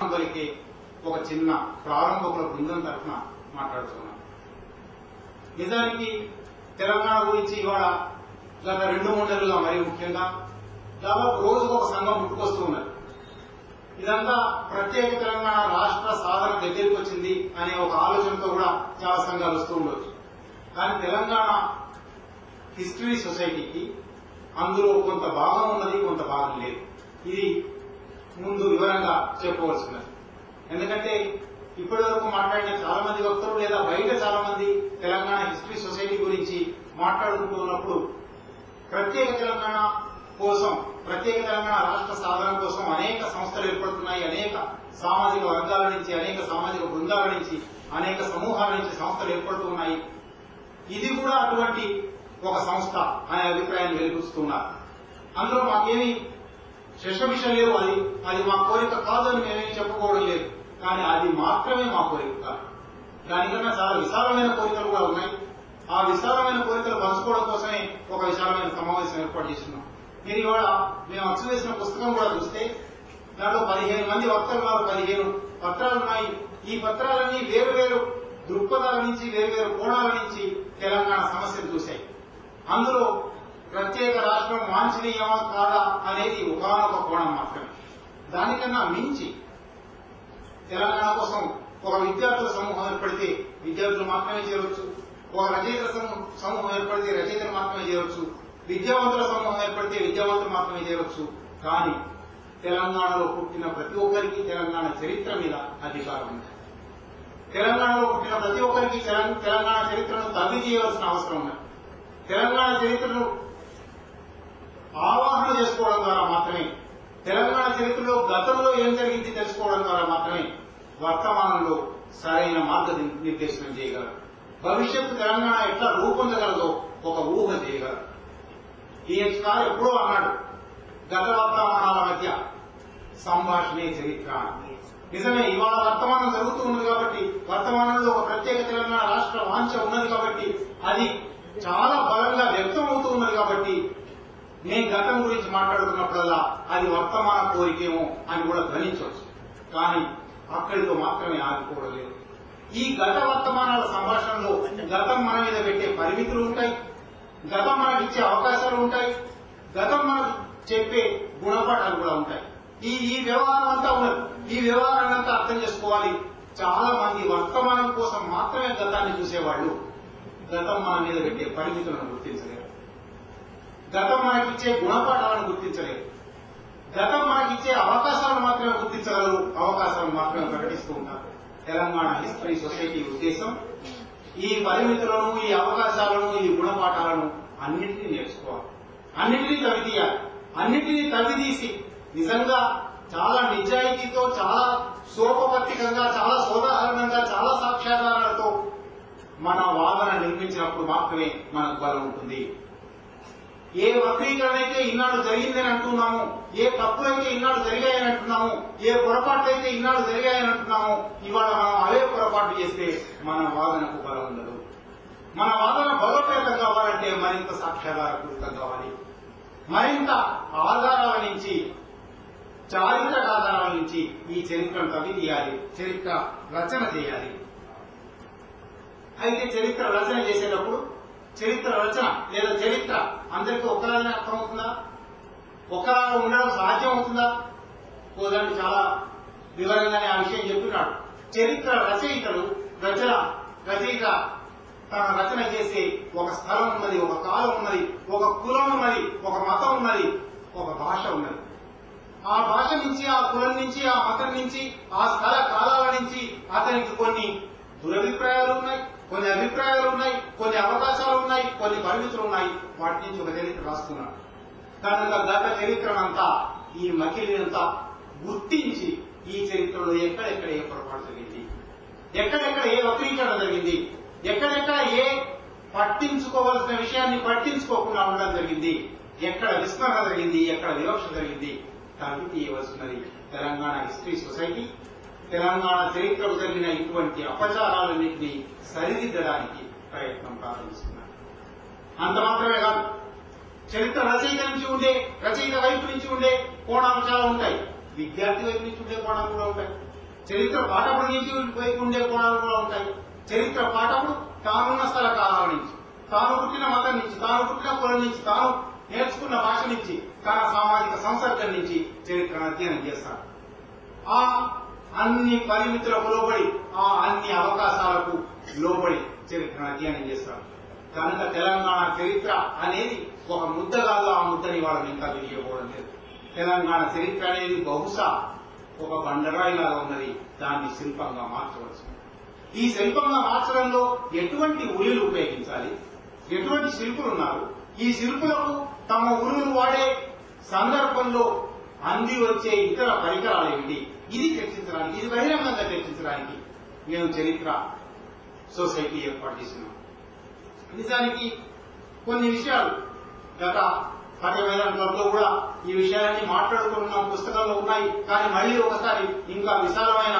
పలికే ఒక చిన్న ప్రారంభకుల బృందం తరఫున మాట్లాడుతున్నాను. నిజానికి తెలంగాణ గురించి ఇవాళ గత 2-3 నెలలుగా మరీ ముఖ్యంగా దాదాపు రోజుకు ఒక సంఘం పుట్టుకొస్తూ ఉన్నది. ఇదంతా ప్రత్యేక తెలంగాణ రాష్ట్ర సాధన దగ్గరికి వచ్చింది అనే ఒక ఆలోచనతో కూడా చాలా సంఘాలు వస్తూ ఉండొచ్చు. కానీ తెలంగాణ హిస్టరీ సొసైటీకి అందులో కొంత భాగం ఉన్నది, కొంత భాగం లేదు. ఇది ముందు వివరంగా చెప్పవలసినది. ఎందుకంటే ఇప్పటి వరకు మాట్లాడిన చాలా మంది వక్తలు లేదా బయట చాలా మంది తెలంగాణ హిస్టరీ సొసైటీ గురించి మాట్లాడుకుంటూ ఉన్నప్పుడు ప్రత్యేక తెలంగాణ కోసం, ప్రత్యేక తెలంగాణ రాష్ట్ర సాధన కోసం అనేక సంస్థలు ఏర్పడుతున్నాయి. అనేక సామాజిక వర్గాల నుంచి, అనేక సామాజిక బృందాల నుంచి, అనేక సమూహాల నుంచి సంస్థలు ఏర్పడుతూ ఉన్నాయి. ఇది కూడా అటువంటి ఒక సంస్థ అనే అభిప్రాయాన్ని వెలిపిస్తున్నారు. అందులో మాకేమీ శశమిష లేవు. అది మా కోరిక కాదు అని మేమేమి చెప్పుకోవడం లేదు. కానీ అది మాత్రమే మా కోరిక కాదు. దానికన్నా చాలా విశాలమైన కోరికలు కూడా ఉన్నాయి. ఆ విశాలమైన కోరికలు పంచుకోవడం కోసమే ఒక విశాలమైన సమావేశం ఏర్పాటు చేస్తున్నాం. మీరు ఇవాళ మేము అచ్చు వేసిన పుస్తకం కూడా చూస్తే దాంట్లో 15 మంది వక్తలు ఉన్నారు, 15 పత్రాలున్నాయి. ఈ పత్రాలన్నీ వేరు వేరు దృక్పథాల నుంచి, వేరు వేరు కోణాల నుంచి తెలంగాణ సమస్యలు చూశాయి. అందులో ప్రత్యేక రాష్ట్రం వాంఛనీయమా కాదా అనేది ఒకనొక కోణం మాత్రమే. దానికన్నా మించి తెలంగాణ కోసం ఒక విద్యార్థుల సమూహం ఏర్పడితే విద్యార్థులు మాత్రమే చేరవచ్చు, ఒక రచయితల సమూహం ఏర్పడితే రచయితలు మాత్రమే చేరవచ్చు, విద్యావంతుల సమూహం ఏర్పడితే విద్యావంతులు మాత్రమే చేరవచ్చు. కానీ తెలంగాణలో పుట్టిన ప్రతి ఒక్కరికి తెలంగాణ చరిత్ర మీద అధికారం ఉంది. తెలంగాణలో పుట్టిన ప్రతి ఒక్కరికి తెలంగాణ చరిత్రను తవ్వి తీయవలసిన అవసరం ఉంది. తెలంగాణ చరిత్రను ఆవాహన చేసుకోవడం ద్వారా మాత్రమే, తెలంగాణ చరిత్రలో గతంలో ఏం జరిగింది తెలుసుకోవడం ద్వారా మాత్రమే వర్తమానంలో సరైన మార్గనిర్దేశనం చేయగలరు. భవిష్యత్తు తెలంగాణ ఎట్లా రూపొందగలదో ఒక ఊహ చేయగలరు. ఈఎన్ఆర్ ఎప్పుడో అన్నాడు, గత వర్తమానాల మధ్య సంభాషణే చరిత్ర. నిజమే, ఇవాళ వర్తమానం జరుగుతూ ఉన్నది కాబట్టి, వర్తమానంలో ఒక ప్రత్యేక తెలంగాణ రాష్ట్ర వాంఛ ఉన్నది కాబట్టి, అది చాలా బలంగా వ్యక్తం అవుతూ ఉన్నది కాబట్టి నేను గతం గురించి మాట్లాడుతున్నప్పుడల్లా అది వర్తమాన కోరికేమో అని కూడా ధ్వనించవచ్చు. కానీ అక్కడితో మాత్రమే ఆగిపోవడం. ఈ గత వర్తమానాల సంభాషణలో గతం మన మీద పెట్టే పరిమితులు ఉంటాయి, గతం మనకిచ్చే అవకాశాలు ఉంటాయి, గతం మనకు చెప్పే గుణపాఠాలు కూడా ఉంటాయి. ఈ వ్యవహారం అంతా ఉన్నది. ఈ వ్యవహారాన్ని అంతా అర్థం చేసుకోవాలి. చాలా మంది వర్తమానం కోసం మాత్రమే గతాన్ని చూసేవాళ్లు గతం మన మీద పెట్టే పరిమితులను గుర్తించలేరు, గతం మనకిచ్చే గుణపాఠాలను గుర్తించలేరు, గతం మనకిచ్చే అవకాశాలను మాత్రమే గుర్తించగలరు, అవకాశాలను మాత్రమే ప్రకటిస్తూ ఉంటారు. తెలంగాణ హిస్టరీ సొసైటీ ఉద్దేశం ఈ పరిమితులను, ఈ అవకాశాలను, ఈ గుణపాఠాలను అన్నింటినీ నేర్చుకోవాలి, అన్నింటినీ తవ్వితీయాలి. అన్నింటినీ తవ్వితీసి నిజంగా చాలా నిజాయితీతో, చాలా సోపపత్తికంగా, చాలా సోదాహరణంగా, చాలా సాక్ష్యాధారాలతో మన వాదన నిర్మించినప్పుడు మాత్రమే మనకు బలం ఉంటుంది. ఏ వక్రీకరణ అయితే ఇన్నాడు జరిగిందని అంటున్నాము, ఏ తప్పులైతే ఇన్నాడు జరిగాయని అంటున్నాము, ఏ పొరపాట్లు అయితే ఇన్నాడు జరిగాయని అంటున్నాము, ఇవాళ మనం అవే పొరపాటు చేస్తే మన వాదనకు బలం ఉండదు. మన వాదన బలోపేతం కావాలంటే మరింత సాక్ష్యాధారపూరితం కావాలి, మరింత ఆధారాల నుంచి, చారిత్రక ఆధారాల నుంచి ఈ చరిత్రను తవ్వి తీయాలి, చరిత్ర రచన చేయాలి. అయితే చరిత్ర రచన చేసేటప్పుడు చరిత్ర రచన లేదా చరిత్ర అందరికీ ఒకలానే అర్థమవుతుందా? ఒకలాగా ఉండడం సాధ్యం అవుతుందా? కోదండి చాలా వివరంగానే ఆ విషయం చెప్తున్నాడు. చరిత్ర రచయితలు రచయిత తన రచన చేసే ఒక స్థలం ఉన్నది, ఒక కాలం ఉన్నది, ఒక కులం ఉన్నది, ఒక మతం ఉన్నది, ఒక భాష ఉన్నది. ఆ భాష నుంచి, ఆ కులం నుంచి, ఆ మతం నుంచి, ఆ స్థల కాలాల నుంచి అతనికి కొన్ని దురభిప్రాయాలు ఉన్నాయి, కొన్ని అభిప్రాయాలు ఉన్నాయి, కొన్ని అవకాశాలు ఉన్నాయి, కొన్ని పరిమితులు ఉన్నాయి. వాటి నుంచి ఒక చరిత్ర రాస్తున్నాడు. కనుక గత చరిత్రనంతా, ఈ మకిలినంతా గుర్తించి ఈ చరిత్రలో ఎక్కడెక్కడ ఏ పొరపాటు జరిగింది, ఎక్కడెక్కడ ఏ వక్రీకరణ జరిగింది, ఎక్కడెక్కడ ఏ పట్టించుకోవలసిన విషయాన్ని పట్టించుకోకుండా ఉండడం జరిగింది, ఎక్కడ విస్మరణ జరిగింది, ఎక్కడ వివక్ష జరిగింది, తవ్వి తీయవలసినది తెలంగాణ హిస్టరీ సొసైటీ. తెలంగాణ చరిత్రకు జరిగిన ఇటువంటి అపచారాలన్నింటినీ సరిదిద్దడానికి ప్రయత్నం ప్రారంభిస్తున్నారు. అంత మాత్రమే కాదు, చరిత్ర రచయిత నుంచి ఉండే, రచయిత వైపు నుంచి ఉండే కోణాలు చాలా ఉంటాయి. విద్యార్థి వైపు నుంచి ఉండే కోణాలు కూడా ఉంటాయి, చరిత్ర పాఠకుడు నుంచి వైపు ఉండే కోణాలు కూడా ఉంటాయి. చరిత్ర పాఠకుడు తానున్న స్థల కాలాల నుంచి, తాను పుట్టిన మతం నుంచి, తాను పుట్టిన కులం నుంచి, తాను నేర్చుకున్న భాష నుంచి, తన సామాజిక సంసర్గం నుంచి చరిత్రను అధ్యయనం చేస్తారు. ఆ అన్ని పరిమితులకు లోబడి, ఆ అన్ని అవకాశాలకు లోబడి చరిత్రను అధ్యయనం చేస్తారు. కనుక తెలంగాణ చరిత్ర అనేది ఒక ముద్ద కాదు, ఆ ముద్దని వాళ్ళని ఇంకా తెలియకపోవడం లేదు. తెలంగాణ చరిత్ర అనేది బహుశా ఒక బండరాయిలాగా ఉన్నది, దాన్ని శిల్పంగా మార్చవచ్చు. ఈ శిల్పంగా మార్చడంలో ఎటువంటి ఉలిలు ఉపయోగించాలి, ఎటువంటి శిల్పులు ఉన్నారు, ఈ శిల్పులకు తమ ఉరులు వాడే సందర్భంలో అంది వచ్చే ఇతర పరికరాలు ఏమిటి, ఇది చర్చించడానికి, ఇది బహిరంగంగా చర్చించడానికి మేము చరిత్ర సొసైటీ ఏర్పాటు చేసినాం. నిజానికి కొన్ని విషయాలు గత పాఠ్యమైన క్లబ్లో కూడా ఈ విషయాన్ని మాట్లాడుకుంటున్న పుస్తకంలో ఉన్నాయి. కానీ మళ్ళీ ఒకసారి ఇంకా విశాలమైన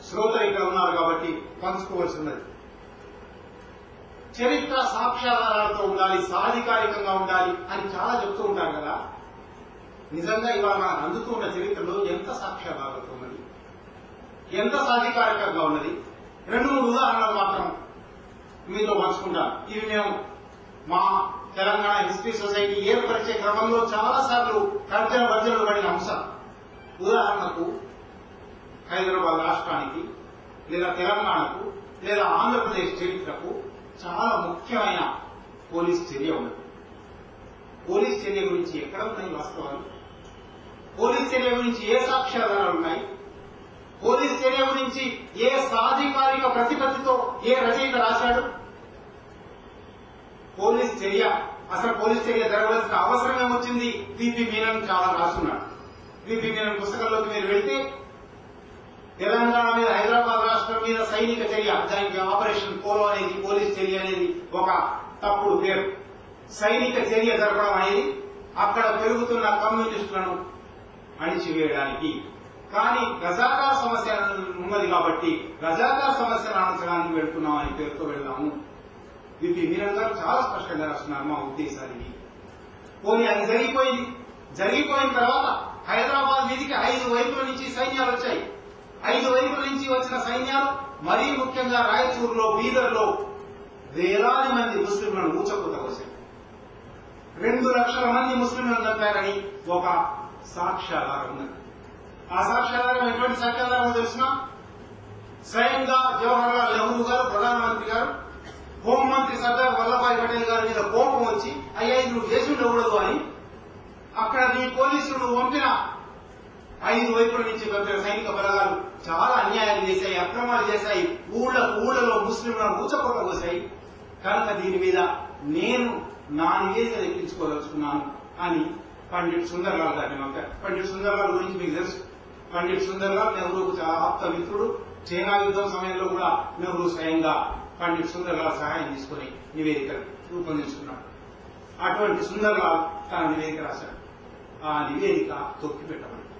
శ్రోతలు ఇక్కడ ఉన్నారు కాబట్టి పంచుకోవాల్సి ఉన్నది. చరిత్ర సాక్ష్యాధారాలతో ఉండాలి, సాధికారికంగా ఉండాలి అని చాలా చెప్తూ ఉంటారు కదా. నిజంగా ఇవాళ మనకు అందుతూ ఉన్న చరిత్రలో ఎంత సాక్ష్యాధారాలతో ఉన్నది, ఎంత సాధికారికంగా ఉన్నది. 2-3 ఉదాహరణలు మాత్రం మీతో పంచుకుంటాను. ఇవి మేము మా తెలంగాణ హిస్టరీ సొసైటీ ఏర్పరిచే క్రమంలో చాలా సార్లు తర్జనభర్జనలు పడిన అంశం. ఉదాహరణకు హైదరాబాద్ రాష్ట్రానికి లేదా తెలంగాణకు లేదా ఆంధ్రప్రదేశ్ చరిత్రకు చాలా ముఖ్యమైన పోలీస్ చర్య ఉన్నది. పోలీస్ చర్య గురించి ఎక్కడ ఉన్నాయి వాస్తవాలు, పోలీస్ చర్య గురించి ఏ సాక్ష్యాధారాలు ఉన్నాయి, పోలీస్ చర్య గురించి ఏ సాధికారిక ప్రతిపత్తితో ఏ రచయిత రాశాడు, పోలీస్ చర్య అసలు పోలీస్ చర్య జరగవలసిన అవసరం ఏమొచ్చింది, పిపి మీనన్ చాలా రాస్తున్నాడు. పిపి మీనన్ పుస్తకంలోకి మీరు వెళ్తే తెలంగాణ మీద, హైదరాబాద్ రాష్ట్రం మీద సైనిక చర్య, దానికి ఆపరేషన్ పోలో అనేది, పోలీస్ చర్య అనేది ఒక తప్పుడు పేరు. సైనిక చర్య జరపడం అనేది అక్కడ పెరుగుతున్న కమ్యూనిస్టులను అణిచివేయడానికి. కానీ రజాకార్ సమస్య ఉన్నది కాబట్టి రజాకార్ సమస్యను అణచడానికి వెళ్తున్నాం అనే పేరుతో వెళ్దాము. విపి మీనన్ గారు చాలా స్పష్టంగా రాస్తున్నారు మా ఉద్దేశానికి. పోనీ అది జరిగిపోయింది. జరిగిపోయిన తర్వాత హైదరాబాద్ మీదికి 5 వైపుల నుంచి సైన్యాలు వచ్చాయి. 5 వైపుల నుంచి వచ్చిన సైన్యాలు మరీ ముఖ్యంగా రాయచూరులో, బీదర్లో వేలాది మంది ముస్లింలను ఊచకూత కోశారు. 2 లక్షల మంది ముస్లింలను చంపారని ఒక సాక్ష్యాధారం ఉన్నది. ఆ సాక్ష్యాధారం ఎటువంటి సాక్ష్యాధారం తెలిసిన, స్వయంగా జవహర్లాల్ నెహ్రూ గారు, ప్రధానమంత్రి గారు, హోంమంత్రి సర్దార్ వల్లభాయ్ పటేల్ గారి మీద కోపం వచ్చి, అయ్యా ఇది నువ్వు చేసి ఉండకూడదు అని అక్కడ నీ పోలీసులు నువ్వు పంపిన 5 వైపుల నుంచి పంపిన సైనిక బలగాలు చాలా అన్యాయాలు చేశాయి, అక్రమాలు చేశాయి, ఊళ్ళలో ముస్లింలను ఊచకొట్ట కోశాయి. కనుక దీని మీద నేను నా నివేదిక ఎక్కించుకోదలుచుకున్నాను అని పండిట్ సుందర్లాల్ గారిని పంపారు. పండిట్ సుందర్లాల్ గురించి మీకు తెలుసు. పండిట్ సుందర్లాల్ నెహ్రూకు చాలా ఆప్త మిత్రుడు. చైనా యుద్ధం సమయంలో కూడా నెహ్రూ స్వయంగా పండిట్ సుందర్లాల్ సహాయం తీసుకుని నివేదిక రూపొందించుకున్నాడు. అటువంటి సుందర్లాల్ తన నివేదిక రాశాడు. ఆ నివేదిక తొక్కిపెట్టబడింది.